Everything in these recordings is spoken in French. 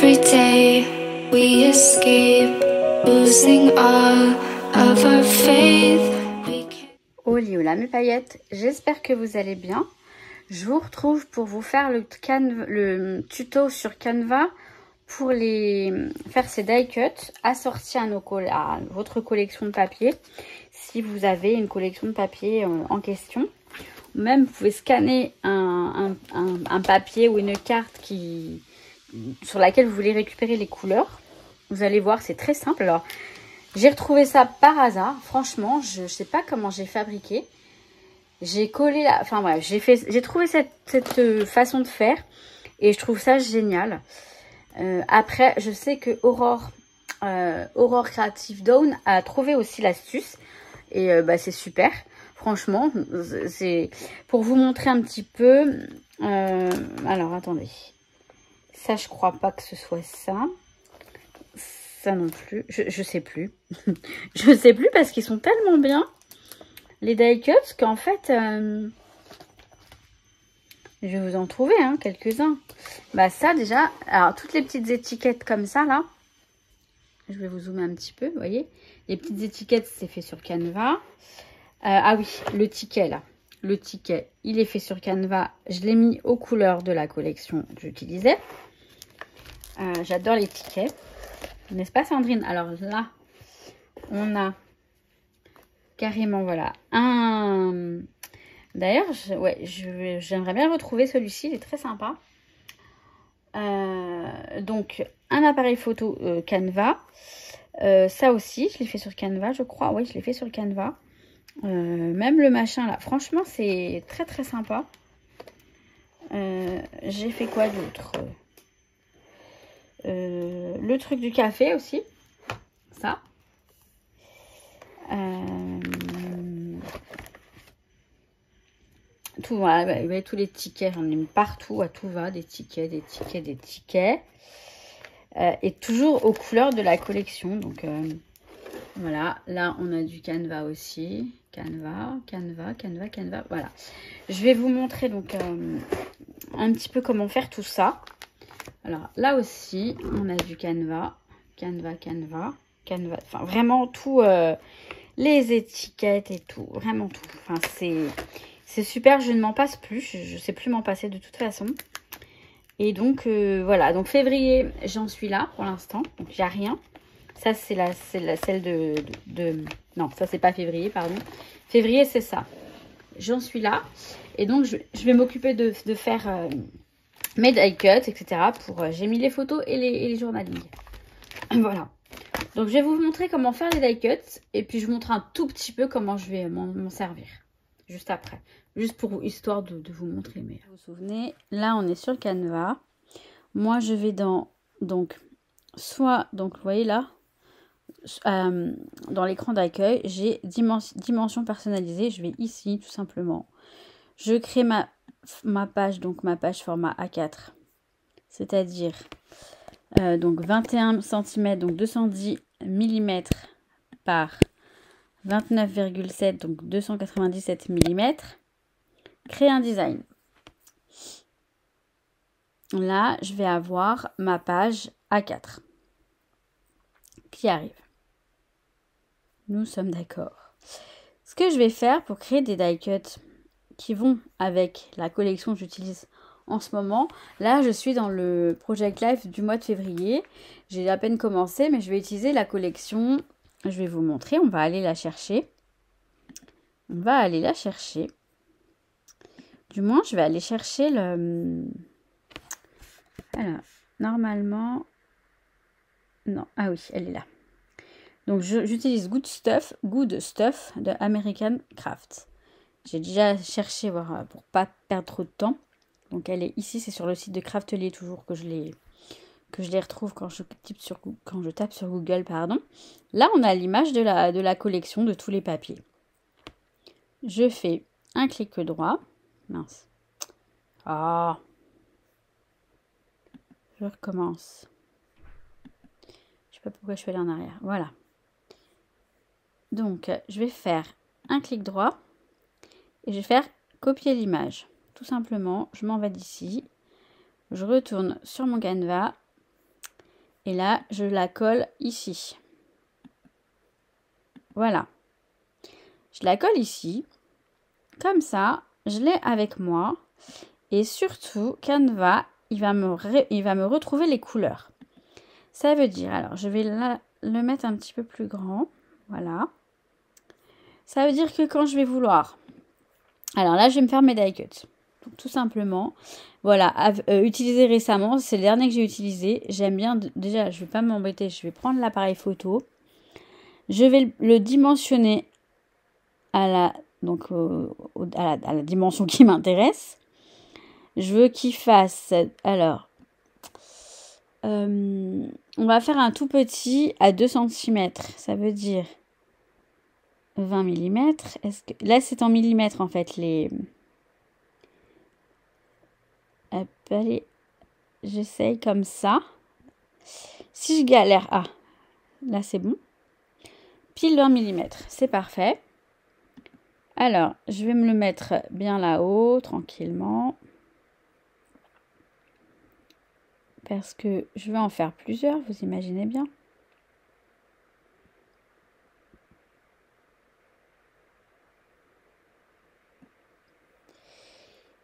Every day we escape, losing all of our faith. Hola mes paillettes, j'espère que vous allez bien. Je vous retrouve pour vous faire le tuto sur Canva pour faire ces die cuts assortis à votre collection de papier. Si vous avez une collection de papier en question, même vous pouvez scanner un papier ou une carte sur laquelle vous voulez récupérer les couleurs. Vous allez voir, c'est très simple. Alors, j'ai retrouvé ça par hasard. Franchement, je ne sais pas comment j'ai fabriqué. J'ai collé enfin voilà, j'ai trouvé cette façon de faire et je trouve ça génial. Après, je sais que Aurore Creative Dawn a trouvé aussi l'astuce et c'est super. Franchement, c'est pour vous montrer un petit peu. Alors attendez, ça je crois pas que ce soit ça. Ça non plus, je sais plus. Je sais plus parce qu'ils sont tellement bien les die cuts qu'en fait je vais vous en trouver quelques-uns. Bah ça déjà, alors toutes les petites étiquettes comme ça là, je vais vous zoomer un petit peu, vous voyez, les petites étiquettes c'est fait sur Canva. Ah oui, le ticket là, le ticket il est fait sur Canva, je l'ai mis aux couleurs de la collection que j'utilisais. J'adore les tickets, n'est-ce pas Sandrine? Alors là on a carrément, voilà, d'ailleurs, j'aimerais bien retrouver celui-ci, il est très sympa. Donc, un appareil photo Canva. Ça aussi, je l'ai fait sur Canva, je crois. Oui, je l'ai fait sur Canva. Même le machin, là, franchement, c'est très, très sympa. J'ai fait quoi d'autre? Le truc du café aussi. Ça. Tout, voilà, tous les tickets, j'en ai mis partout, à tout va, des tickets, des tickets, des tickets. Et toujours aux couleurs de la collection. Donc voilà, là on a du Canva aussi. Canva, voilà. Je vais vous montrer donc un petit peu comment faire tout ça. Alors là aussi, on a du Canva, enfin vraiment tout, les étiquettes et tout, vraiment tout. Enfin c'est super, je ne m'en passe plus, je ne sais plus m'en passer de toute façon. Et donc voilà, donc février, j'en suis là pour l'instant, donc il n'y a rien. Ça c'est celle de non, ça c'est pas février, pardon. Février c'est ça. J'en suis là. Et donc je vais m'occuper de faire mes die cuts, etc. J'ai mis les photos et les journaling. Voilà. Donc je vais vous montrer comment faire les die cuts. Et puis je vous montre un tout petit peu comment je vais m'en servir. Juste après. Juste pour histoire de vous montrer. Mais vous vous souvenez, là on est sur Canva. Moi je vais dans, donc, vous voyez là, dans l'écran d'accueil, j'ai dimension personnalisée. Je vais ici tout simplement. Je crée ma page, donc ma page format A4. C'est-à-dire donc 21 cm, donc 210 mm par 29,7, donc 297 mm. Créer un design. Là, je vais avoir ma page A4 qui arrive. Nous sommes d'accord. Ce que je vais faire pour créer des die cuts qui vont avec la collection que j'utilise en ce moment. Là, je suis dans le Project Life du mois de février. J'ai à peine commencé, mais je vais utiliser la collection. Je vais vous montrer. On va aller la chercher. On va aller la chercher. Du moins, je vais aller chercher le... Alors, normalement... Non, ah oui, elle est là. Donc, j'utilise Good Stuff de American Craft. J'ai déjà cherché pour pas perdre trop de temps. Donc, elle est ici, c'est sur le site de Craftelier toujours que je les retrouve quand je tape sur Google, pardon. Là, on a l'image de la collection de tous les papiers. Je fais un clic droit. Mince. Ah. Je recommence. Je sais pas pourquoi je suis allée en arrière. Voilà. Donc, je vais faire un clic droit et je vais faire copier l'image. Tout simplement, je m'en vais d'ici. Je retourne sur mon Canva Et là, je la colle ici. Voilà. Je la colle ici. Comme ça, je l'ai avec moi. Et surtout, Canva, il va me retrouver les couleurs. Ça veut dire, alors je vais le mettre un petit peu plus grand. Voilà. Ça veut dire que quand je vais vouloir... Alors là, je vais me faire mes die cuts. Donc, tout simplement, voilà, utilisé récemment, c'est le dernier que j'ai utilisé. J'aime bien, déjà, je ne vais pas m'embêter, je vais prendre l'appareil photo. Je vais le dimensionner à la, donc, à la dimension qui m'intéresse. Je veux qu'il fasse, alors, on va faire un tout petit à 2 cm. Ça veut dire 20 mm. Là, c'est en millimètres, en fait, les... Hop, allez, j'essaye comme ça. Si je galère, ah, là c'est bon. Pile 20 mm, c'est parfait. Alors, je vais me le mettre bien là-haut, tranquillement. Parce que je vais en faire plusieurs, vous imaginez bien.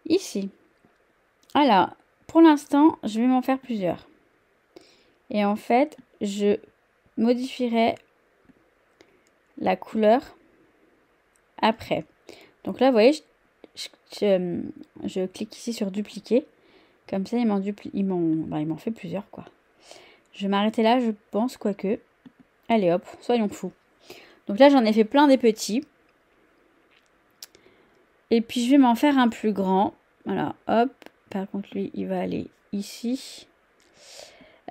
Ici. Alors, pour l'instant, je vais m'en faire plusieurs. Et en fait, je modifierai la couleur après. Donc là, vous voyez, je clique ici sur dupliquer. Comme ça, il m'en fait plusieurs, quoi. Je vais m'arrêter là, je pense, quoique. Allez, hop, soyons fous. Donc là, j'en ai fait plein des petits. Et puis, je vais m'en faire un plus grand. Voilà, hop. Par contre, lui, il va aller ici.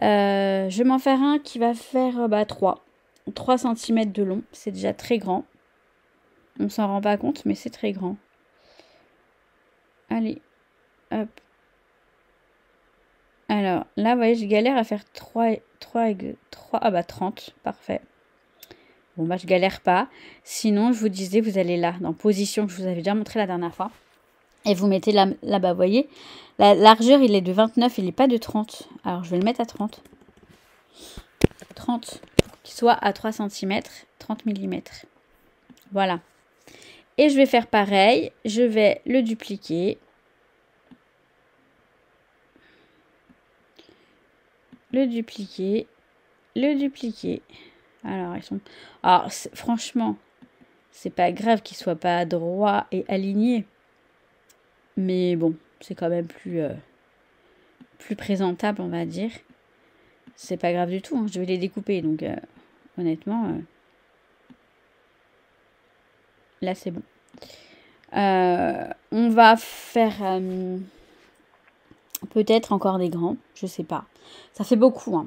Je vais m'en faire un qui va faire 3 cm de long. C'est déjà très grand. On s'en rend pas compte, mais c'est très grand. Allez, hop. Alors, là, vous voyez, je galère à faire 3 ah bah 30, parfait. Bon, bah, je galère pas. Sinon, je vous disais, vous allez là, dans position que je vous avais déjà montré la dernière fois. Et vous mettez là-bas, vous voyez. La largeur, il est de 29, il n'est pas de 30. Alors, je vais le mettre à 30. 30, pour qu'il soit à 3 cm, 30 mm. Voilà. Et je vais faire pareil. Je vais le dupliquer. Le dupliquer. Alors, ils sont... Alors, franchement, c'est pas grave qu'ils soient pas droits et alignés. Mais bon, c'est quand même plus présentable, on va dire. C'est pas grave du tout, hein. Je vais les découper, donc honnêtement, là c'est bon. On va faire peut-être encore des grands, je sais pas. Ça fait beaucoup, hein.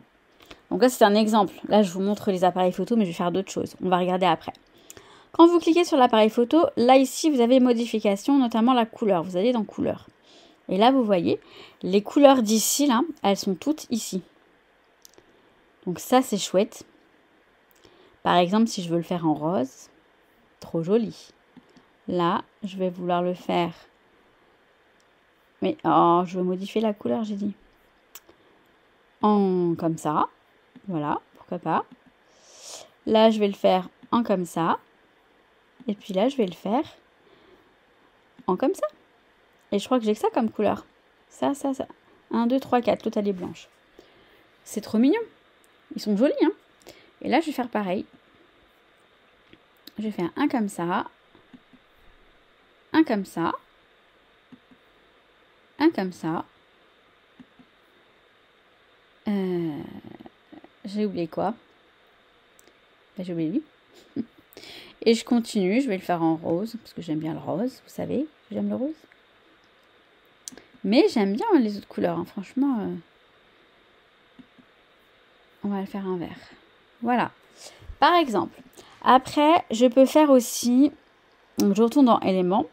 Donc là c'est un exemple. Là je vous montre les appareils photo, mais je vais faire d'autres choses. On va regarder après. Quand vous cliquez sur l'appareil photo, là ici vous avez modification, notamment la couleur. Vous allez dans couleur. Et là vous voyez, les couleurs d'ici, là, elles sont toutes ici. Donc ça c'est chouette. Par exemple, si je veux le faire en rose, trop joli. Là, je vais vouloir le faire. Mais oh, je veux modifier la couleur, j'ai dit. En comme ça. Voilà, pourquoi pas. Là, je vais le faire en comme ça. Et puis là, je vais le faire en comme ça. Et je crois que j'ai que ça comme couleur. Ça. 1, 2, 3, 4. L'autre, elle est blanche. C'est trop mignon. Ils sont jolis, hein. Et là, je vais faire pareil. Je vais faire un comme ça. Un comme ça. Un comme ça. J'ai oublié quoi? J'ai oublié lui. Et je continue, je vais le faire en rose, parce que j'aime bien le rose, vous savez, j'aime le rose. Mais j'aime bien les autres couleurs, hein, franchement. On va le faire en vert. Voilà. Par exemple, après, je peux faire aussi, donc je retourne dans éléments.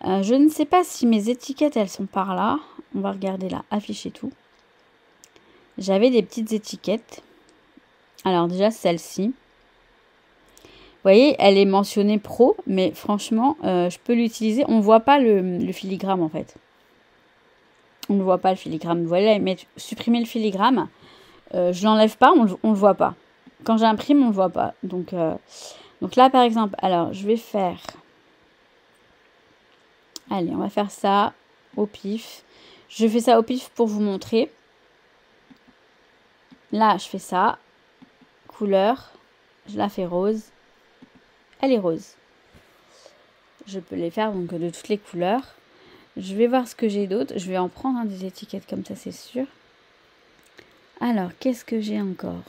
Je ne sais pas si mes étiquettes, elles sont par là. On va regarder là, afficher tout. J'avais des petites étiquettes. Alors déjà, celle-ci. Vous voyez, elle est mentionnée pro, mais franchement, je peux l'utiliser. On ne voit pas le filigrane, en fait. On ne voit pas le filigrane. Voilà, supprimer le filigrane. Je l'enlève pas, on le voit pas. Quand j'imprime, on le voit pas. Donc là, par exemple, alors je vais faire... Allez, on va faire ça au pif. Je fais ça au pif pour vous montrer. Là, je fais ça. Couleur. Je la fais rose. Elle est rose. Je peux les faire donc de toutes les couleurs. Je vais voir ce que j'ai d'autre. Je vais en prendre des étiquettes comme ça, c'est sûr. Alors, qu'est-ce que j'ai encore?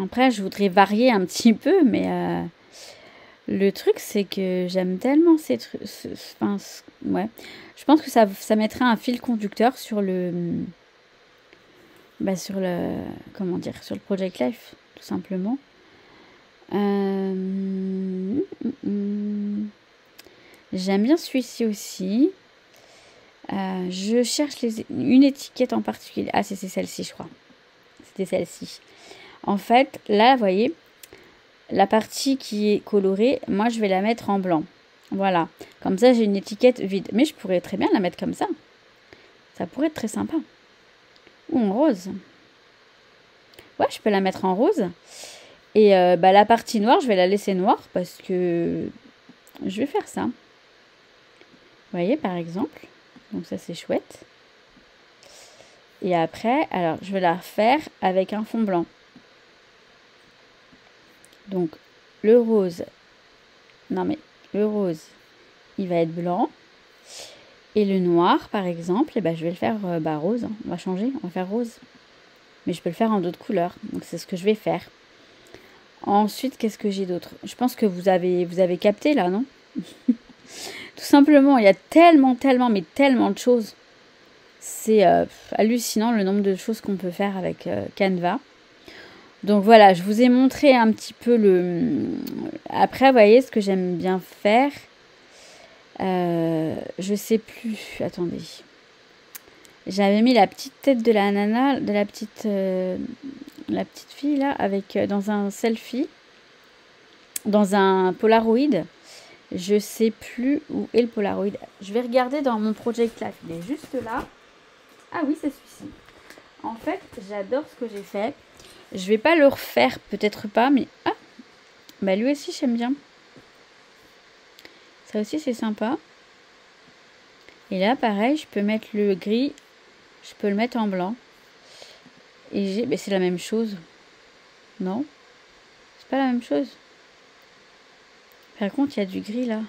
Après, je voudrais varier un petit peu, mais le truc, c'est que j'aime tellement ces trucs. Enfin, ouais. Je pense que ça mettrait un fil conducteur sur le... sur le... Comment dire? Sur le Project Life, tout simplement. J'aime bien celui-ci aussi. Je cherche une étiquette en particulier. Ah, c'est celle-ci, je crois. C'était celle-ci. En fait, là, vous voyez, la partie qui est colorée, moi, je vais la mettre en blanc. Voilà. Comme ça, j'ai une étiquette vide. Mais je pourrais très bien la mettre comme ça. Ça pourrait être très sympa. Ou en rose. Ouais, je peux la mettre en rose. Et la partie noire, je vais la laisser noire parce que je vais faire ça. Vous voyez, par exemple. Donc ça, c'est chouette. Et après, alors, je vais la refaire avec un fond blanc. Donc, le rose, non mais, le rose, il va être blanc. Et le noir, par exemple, je vais le faire rose. Hein. On va changer, on va faire rose. Mais je peux le faire en d'autres couleurs. Donc, c'est ce que je vais faire. Ensuite, qu'est-ce que j'ai d'autre? Je pense que vous avez capté, là, non? Tout simplement, il y a tellement de choses. C'est hallucinant le nombre de choses qu'on peut faire avec Canva. Donc voilà, je vous ai montré un petit peu le... Après, vous voyez, ce que j'aime bien faire. Je sais plus. Attendez. J'avais mis la petite tête de la nana, de la petite fille là, avec dans un selfie, dans un Polaroid. Je sais plus où est le Polaroid. Je vais regarder dans mon Project Life. Il est juste là. Ah oui, c'est celui-ci. En fait, j'adore ce que j'ai fait. Je vais pas le refaire, peut-être pas, mais... Ah, lui aussi, j'aime bien. Ça aussi, c'est sympa. Et là, pareil, je peux mettre le gris. Je peux le mettre en blanc. Et j'ai... c'est la même chose. Non? C'est pas la même chose. Par contre, il y a du gris, là.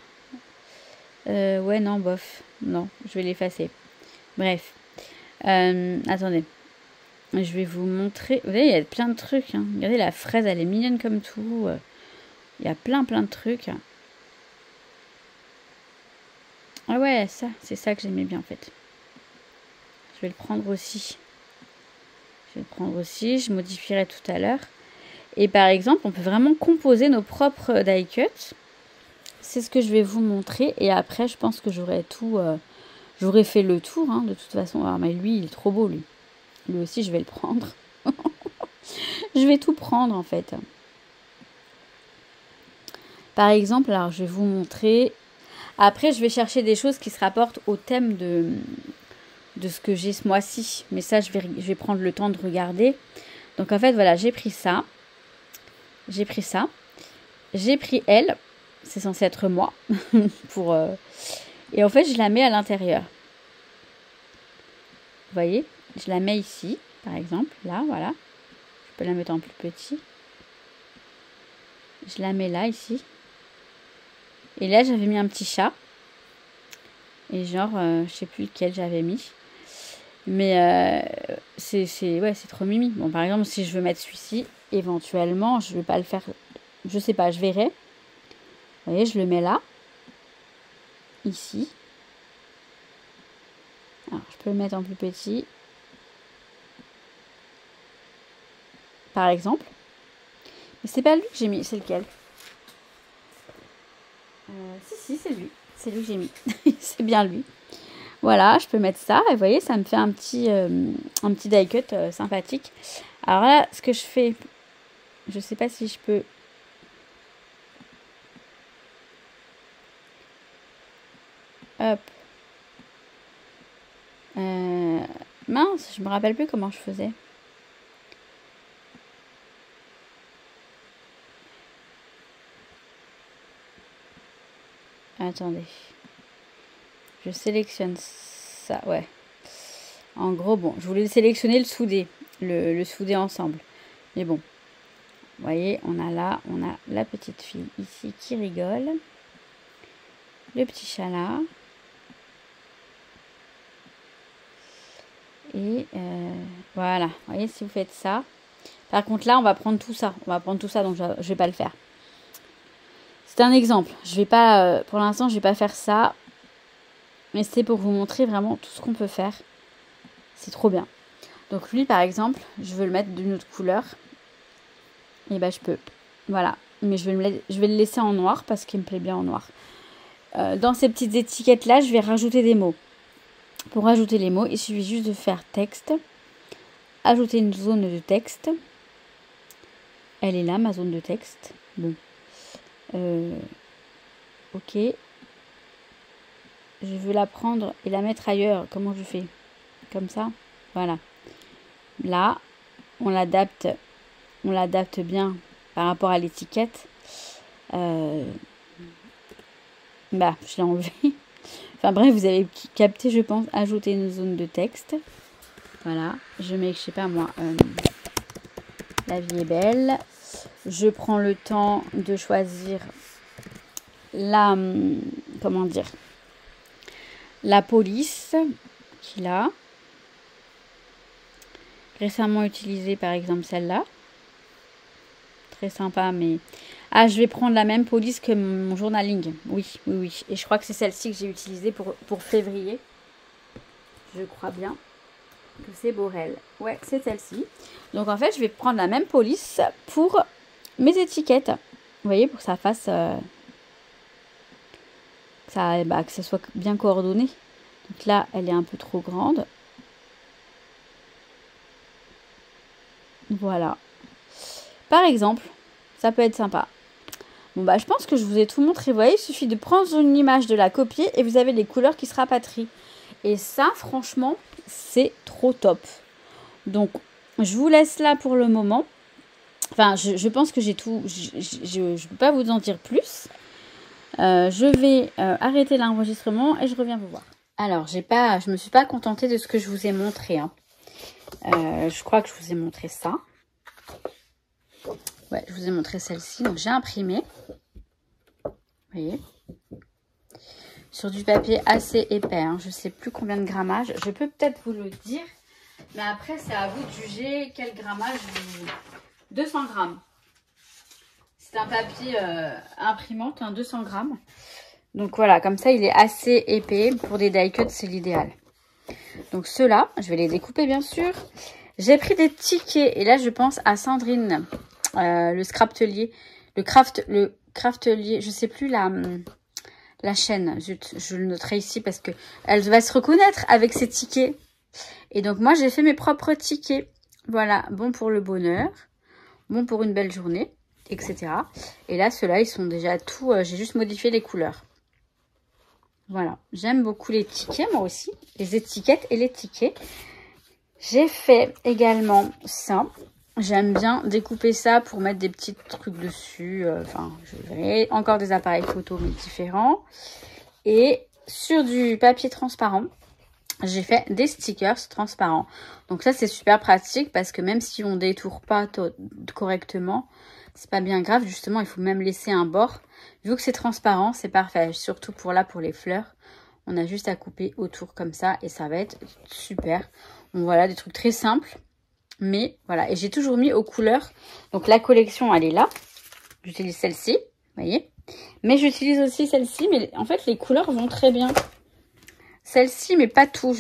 Ouais, non, bof. Non, je vais l'effacer. Bref. Attendez. Je vais vous montrer. Vous voyez, il y a plein de trucs. Hein. Regardez, la fraise, elle est mignonne comme tout. Il y a plein de trucs. Ah ouais, ça, c'est ça que j'aimais bien, en fait. Je vais le prendre aussi. Je modifierai tout à l'heure. Et par exemple, on peut vraiment composer nos propres die cuts. C'est ce que je vais vous montrer. Et après, je pense que j'aurai tout... j'aurais fait le tour, hein, de toute façon. Ah, mais lui, il est trop beau, lui. Lui aussi, je vais le prendre. Je vais tout prendre, en fait. Par exemple, alors, je vais vous montrer. Après, je vais chercher des choses qui se rapportent au thème de ce que j'ai ce mois-ci. Mais ça, je vais prendre le temps de regarder. Donc, en fait, voilà, j'ai pris ça. J'ai pris ça. J'ai pris elle. C'est censé être moi. pour, et en fait, je la mets à l'intérieur. Vous voyez? Je la mets ici, par exemple. Là, voilà. Je peux la mettre en plus petit. Je la mets là, ici. Et là, j'avais mis un petit chat. Et genre, je sais plus lequel j'avais mis. Mais c'est trop mimi. Bon, par exemple, si je veux mettre celui-ci, éventuellement, je vais pas le faire. Je sais pas, je verrai. Vous voyez, je le mets là. Ici. Alors, je peux le mettre en plus petit. Par exemple. Mais c'est pas lui que j'ai mis, c'est lequel? Si, c'est lui. C'est lui que j'ai mis. C'est bien lui. Voilà, je peux mettre ça. Et vous voyez, ça me fait un petit die cut sympathique. Alors là, ce que je fais, je sais pas si je peux... Hop. Mince, je me rappelle plus comment je faisais. Attendez. Je sélectionne ça, ouais. En gros, bon, je voulais sélectionner le soudé. Le souder ensemble. Mais bon. Vous voyez, on a la petite fille ici qui rigole. Le petit chat là. Et voilà. Vous voyez, si vous faites ça. Par contre, là, on va prendre tout ça. On va prendre tout ça, donc je ne vais pas le faire. C'est un exemple. Je vais pas, pour l'instant, je vais pas faire ça. Mais c'est pour vous montrer vraiment tout ce qu'on peut faire. C'est trop bien. Donc lui, par exemple, je veux le mettre d'une autre couleur. Et ben je peux. Voilà. Mais je vais le laisser en noir parce qu'il me plaît bien en noir. Dans ces petites étiquettes-là, je vais rajouter des mots. Pour rajouter les mots, il suffit juste de faire texte. Ajouter une zone de texte. Elle est là, ma zone de texte. Bon. Ok. Je veux la prendre et la mettre ailleurs. Comment je fais? Comme ça. Voilà. Là, on l'adapte bien par rapport à l'étiquette. Bah, je l'ai enlevé. Enfin bref, vous avez capté, je pense. Ajouter une zone de texte. Voilà. Je mets, je sais pas moi, la vie est belle. Je prends le temps de choisir la, comment dire, la police qu'il a. Récemment utilisée, par exemple, celle-là. Très sympa, mais... Ah, je vais prendre la même police que mon journaling. Oui. Et je crois que c'est celle-ci que j'ai utilisée pour février. Je crois bien que c'est Borel. Ouais, c'est celle-ci. Donc, en fait, je vais prendre la même police pour mes étiquettes. Vous voyez, pour que ça fasse... que ça soit bien coordonné. Donc là, elle est un peu trop grande. Voilà. Par exemple, ça peut être sympa. Bon, bah, je pense que je vous ai tout montré. Vous voyez, il suffit de prendre une image, de la copier et vous avez les couleurs qui se rapatrient. Et ça, franchement, c'est trop top. Donc, je vous laisse là pour le moment. Enfin, je pense que j'ai tout... Je ne peux pas vous en dire plus. Je vais arrêter l'enregistrement et je reviens vous voir. Alors, je me suis pas contentée de ce que je vous ai montré. Hein. Je crois que je vous ai montré ça. Ouais, je vous ai montré celle-ci. Donc, j'ai imprimé. Vous voyez. Sur du papier assez épais. Hein. Je ne sais plus combien de grammage. Je peux peut-être vous le dire. Mais après, c'est à vous de juger quel grammage vous... 200 grammes. C'est un papier imprimante, hein, 200 grammes. Donc voilà, comme ça, il est assez épais. Pour des die cuts, c'est l'idéal. Donc ceux-là, je vais les découper, bien sûr. J'ai pris des tickets. Et là, je pense à Sandrine, le Scraptelier. Le Craftelier, je sais plus la chaîne. Zut, je le noterai ici parce que elle va se reconnaître avec ses tickets. Et donc, moi, j'ai fait mes propres tickets. Voilà, bon pour le bonheur. Bon pour une belle journée, etc. Et là, ceux-là, ils sont déjà tout... j'ai juste modifié les couleurs. Voilà. J'aime beaucoup les tickets, moi aussi. Les étiquettes et les tickets. J'ai fait également ça. J'aime bien découper ça pour mettre des petits trucs dessus. Enfin, je verrai. Encore des appareils photo, mais différents. Et sur du papier transparent, j'ai fait des stickers transparents. Donc ça, c'est super pratique parce que même si on détourne pas correctement, c'est pas bien grave. Justement, il faut même laisser un bord. Vu que c'est transparent, c'est parfait. Surtout pour les fleurs. On a juste à couper autour comme ça et ça va être super. Donc voilà, des trucs très simples. Mais voilà, et j'ai toujours mis aux couleurs. Donc la collection, elle est là. J'utilise celle-ci, vous voyez. Mais j'utilise aussi celle-ci. Mais en fait, les couleurs vont très bien. Celle-ci, mais pas tout.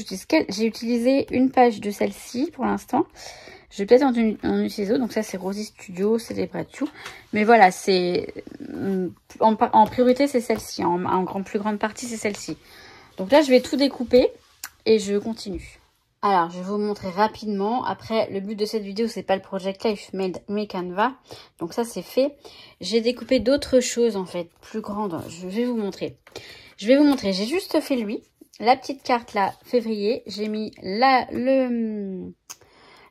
J'ai utilisé une page de celle-ci pour l'instant. Je vais peut-être en utiliser d'autres. Donc ça, c'est Rosy Studio, c'est des Bratou. Mais voilà, c'est en priorité, c'est celle-ci. En plus grande partie, c'est celle-ci. Donc là, je vais tout découper et je continue. Alors, je vais vous montrer rapidement. Après, le but de cette vidéo, c'est pas le Project Life, mais Canva. Donc ça, c'est fait. J'ai découpé d'autres choses, en fait, plus grandes. Je vais vous montrer. J'ai juste fait lui. la petite carte là, février. J'ai mis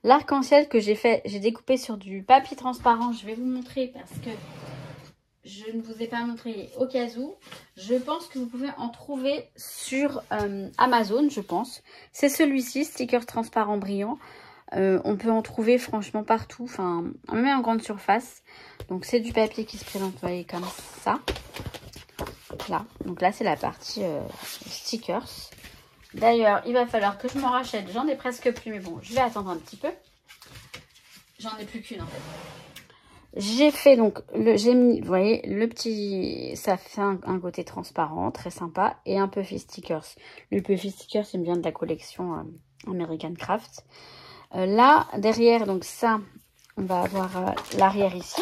l'arc-en-ciel que j'ai découpé sur du papier transparent. Je vais vous montrer parce que je ne vous ai pas montré au cas où. Je pense que vous pouvez en trouver sur Amazon, je pense. C'est celui-ci, sticker transparent brillant. On peut en trouver franchement partout, enfin même en grande surface. Donc c'est du papier qui se présente, vous voyez, comme ça. Là, donc là c'est la partie stickers. D'ailleurs, il va falloir que je m'en rachète. J'en ai presque plus, mais bon, je vais attendre un petit peu. J'en ai plus qu'une en fait. J'ai fait donc, j'ai mis, vous voyez, le petit, ça fait un côté transparent, très sympa, et un Puffy Stickers. Le Puffy Stickers, c'est bien de la collection American Craft. Là, derrière, donc ça, on va avoir l'arrière ici.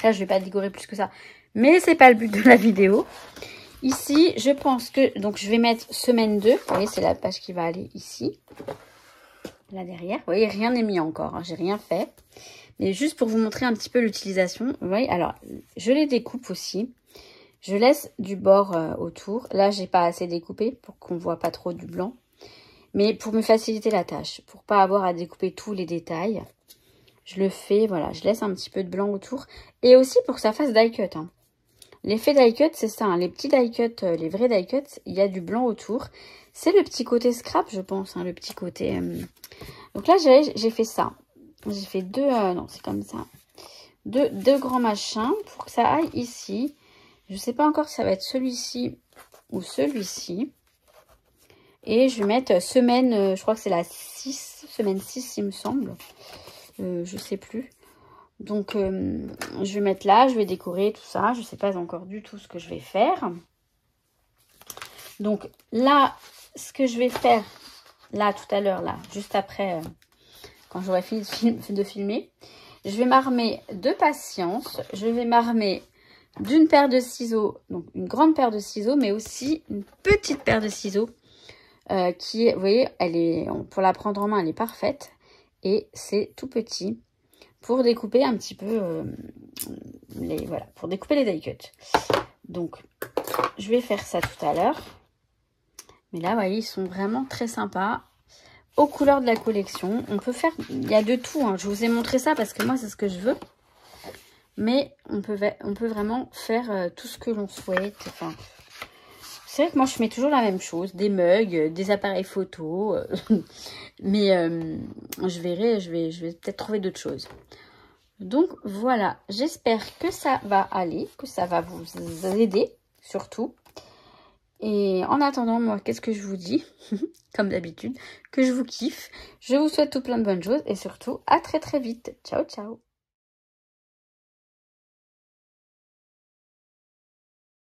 Là, je vais pas décorer plus que ça, mais c'est pas le but de la vidéo. Ici, je pense que, donc je vais mettre semaine 2, vous voyez, c'est la page qui va aller ici. Là derrière, vous voyez, rien n'est mis encore, hein, j'ai rien fait. Mais juste pour vous montrer un petit peu l'utilisation, vous voyez, alors, je les découpe aussi. Je laisse du bord autour. Là, j'ai pas assez découpé pour qu'on voit pas trop du blanc. Mais pour me faciliter la tâche, pour pas avoir à découper tous les détails, je le fais, voilà, je laisse un petit peu de blanc autour. Et aussi pour que ça fasse die cut. Hein. L'effet die cut, c'est ça, hein, les petits die cut, les vrais die cut, il y a du blanc autour. C'est le petit côté scrap, je pense, hein, le petit côté... Donc là, j'ai fait ça. J'ai fait deux, non, c'est comme ça. Deux grands machins pour que ça aille ici. Je sais pas encore si ça va être celui-ci ou celui-ci. Et je vais mettre semaine, je crois que c'est la 6, semaine 6, il me semble. Je sais plus. Donc, je vais mettre là, je vais décorer tout ça. Je sais pas encore du tout ce que je vais faire. Donc, là, ce que je vais faire, là, tout à l'heure, là, juste après... quand j'aurai fini de filmer, je vais m'armer de patience. Je vais m'armer d'une paire de ciseaux, donc une grande paire de ciseaux, mais aussi une petite paire de ciseaux qui, vous voyez, elle est, pour la prendre en main, elle est parfaite. Et c'est tout petit pour découper un petit peu voilà, pour découper les die cuts. Donc, je vais faire ça tout à l'heure. Mais là, vous voyez, ils sont vraiment très sympas. Aux couleurs de la collection, on peut faire, il y a de tout, hein. Je vous ai montré ça parce que moi c'est ce que je veux, mais on peut vraiment faire tout ce que l'on souhaite. Enfin, c'est vrai que moi je mets toujours la même chose, des mugs, des appareils photo, mais je verrai, je vais peut-être trouver d'autres choses. Donc voilà, j'espère que ça va aller, que ça va vous aider surtout. Et en attendant, moi, qu'est-ce que je vous dis? Comme d'habitude, que je vous kiffe. Je vous souhaite tout plein de bonnes choses et surtout, à très très vite. Ciao, ciao!